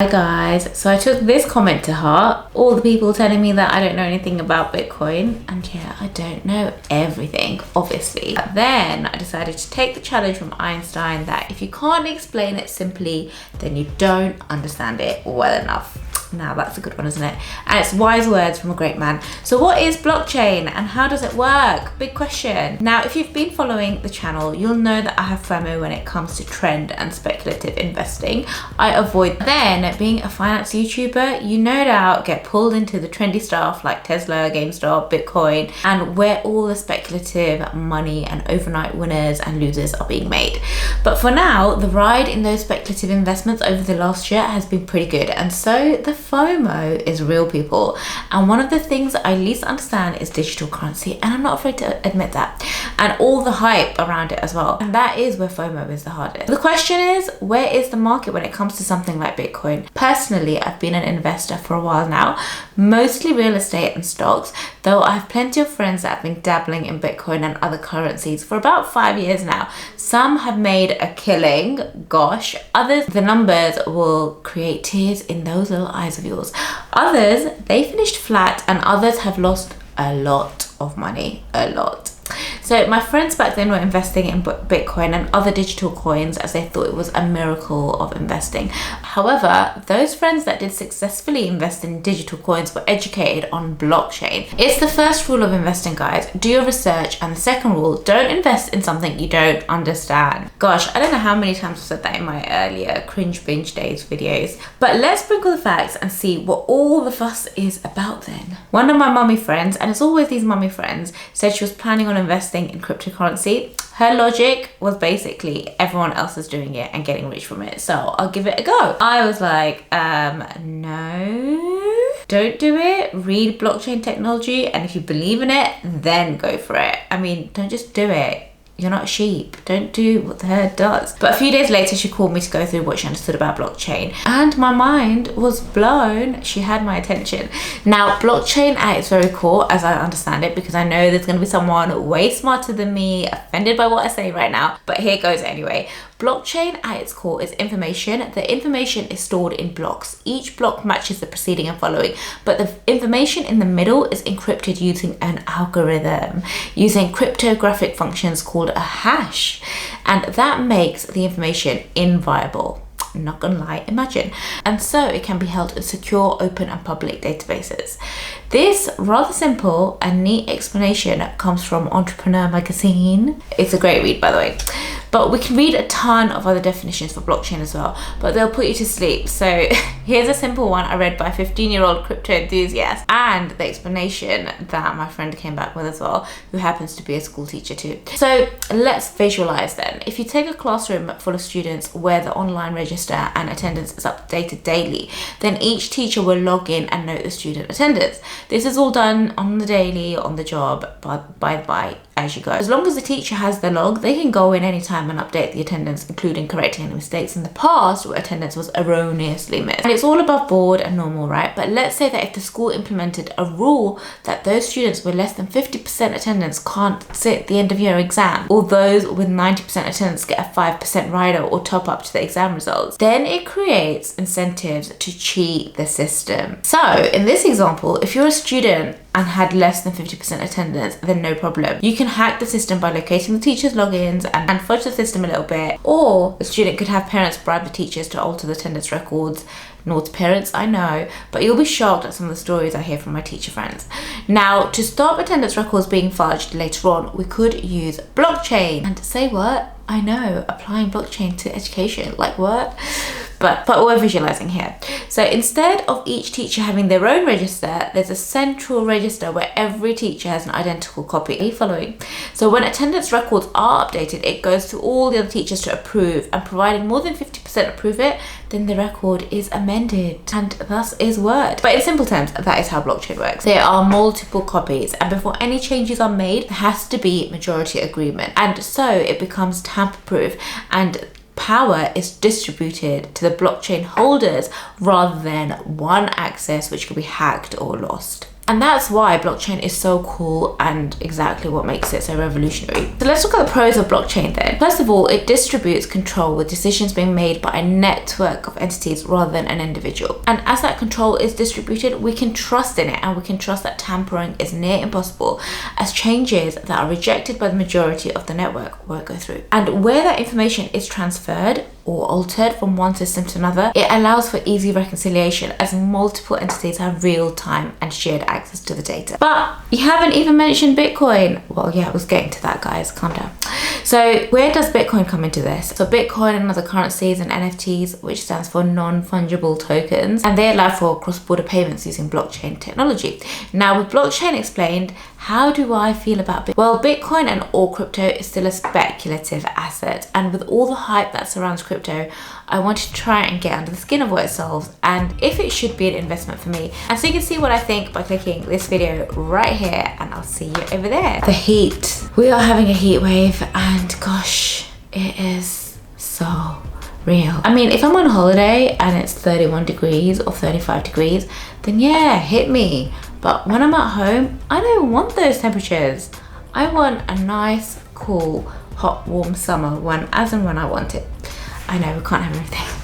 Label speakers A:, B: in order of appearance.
A: Hi guys, so I took this comment to heart. All the people telling me that I don't know anything about Bitcoin, and yeah, I don't know everything, obviously. But then I decided to take the challenge from Einstein that if you can't explain it simply, then you don't understand it well enough. Now that's a good one, isn't it? And it's wise words from a great man. So what is blockchain and how does it work? Big question. Now, if you've been following the channel, you'll know that I have FOMO when it comes to trend and speculative investing. I avoid. Then, being a finance YouTuber, you no doubt get pulled into the trendy stuff like Tesla, GameStop, Bitcoin, and where all the speculative money and overnight winners and losers are being made. But for now, the ride in those speculative investments over the last year has been pretty good. And so the FOMO is real, people. And one of the things I least understand is digital currency. And I'm not afraid to admit that. And all the hype around it as well. And that is where FOMO is the hardest. The question is, where is the market when it comes to something like Bitcoin? Personally, I've been an investor for a while now, mostly real estate and stocks, though I have plenty of friends that have been dabbling in Bitcoin and other currencies for about 5 years now. Some have made a killing, gosh. Others, the numbers will create tears in those little eyes of yours. Others, they finished flat, and others have lost a lot of money, a lot. So my friends back then were investing in Bitcoin and other digital coins as they thought it was a miracle of investing. However, those friends that did successfully invest in digital coins were educated on blockchain. It's the first rule of investing, guys. Do your research. And the second rule, don't invest in something you don't understand. Gosh, I don't know how many times I've said that in my earlier cringe binge days videos. But let's sprinkle the facts and see what all the fuss is about then. One of my mummy friends, and it's always these mummy friends, said she was planning on investing in cryptocurrency. Her logic was basically everyone else is doing it and getting rich from it, so I'll give it a go. I was like, no, don't do it. Read blockchain technology, and if you believe in it, then go for it. I mean, don't just do it. You're not sheep. Don't do what the herd does. But a few days later, she called me to go through what she understood about blockchain. And my mind was blown. She had my attention. Now, blockchain at its very core, as I understand it, because I know there's going to be someone way smarter than me offended by what I say right now, but here goes anyway. Blockchain at its core is information. The information is stored in blocks. Each block matches the preceding and following, but the information in the middle is encrypted using an algorithm, using cryptographic functions called a hash, and that makes the information inviolable. I'm not gonna lie, imagine. And so it can be held in secure, open and public databases. This rather simple and neat explanation comes from Entrepreneur magazine. It's a great read, by the way. But we can read a ton of other definitions for blockchain as well, but they'll put you to sleep. So here's a simple one I read by a 15-year-old crypto enthusiast, and the explanation that my friend came back with as well, who happens to be a school teacher too. So let's visualize then. If you take a classroom full of students where the online register and attendance is updated daily, then each teacher will log in and note the student attendance. This is all done on the daily, on the job, by as you go. As long as the teacher has the log, they can go in anytime and update the attendance, including correcting any mistakes in the past where attendance was erroneously missed. And it's all above board and normal, right? But let's say that if the school implemented a rule that those students with less than 50% attendance can't sit the end of year exam, or those with 90% attendance get a 5% rider or top up to the exam results, then it creates incentives to cheat the system. So in this example, if you're a student and had less than 50% attendance, then no problem. You can hack the system by locating the teacher's logins and fudge the system a little bit, or the student could have parents bribe the teachers to alter the attendance records. Naughty parents, I know, but you'll be shocked at some of the stories I hear from my teacher friends. Now, to stop attendance records being fudged later on, we could use blockchain. And say what? I know, applying blockchain to education, like what? But we're visualizing here. So instead of each teacher having their own register, there's a central register where every teacher has an identical copy. Are you following? So when attendance records are updated, it goes to all the other teachers to approve, and providing more than 50% approve it, then the record is amended and thus is word. But in simple terms, that is how blockchain works. There are multiple copies, and before any changes are made, there has to be majority agreement. And so it becomes tamper-proof, and power is distributed to the blockchain holders rather than one access which could be hacked or lost. And that's why blockchain is so cool and exactly what makes it so revolutionary. So let's look at the pros of blockchain then. First of all, it distributes control with decisions being made by a network of entities rather than an individual. And as that control is distributed, we can trust in it, and we can trust that tampering is near impossible, as changes that are rejected by the majority of the network won't go through. And where that information is transferred or altered from one system to another, it allows for easy reconciliation, as multiple entities have real-time and shared access to the data. But you haven't even mentioned Bitcoin. Well, yeah, I was getting to that, guys, calm down. So where does Bitcoin come into this? So Bitcoin and other currencies and NFTs, which stands for non-fungible tokens, and they allow for cross-border payments using blockchain technology. Now, with blockchain explained, how do I feel about Bitcoin? Well, Bitcoin and all crypto is still a speculative asset, and with all the hype that surrounds crypto, I want to try and get under the skin of what it solves and if it should be an investment for me. And so you can see what I think by clicking this video right here, and I'll see you over there. The heat. We are having a heat wave, and gosh, it is so real. I mean, if I'm on holiday and it's 31 degrees or 35 degrees, then yeah, hit me. But when I'm at home, I don't want those temperatures. I want a nice, cool, hot, warm summer as and when I want it. I know we can't have everything.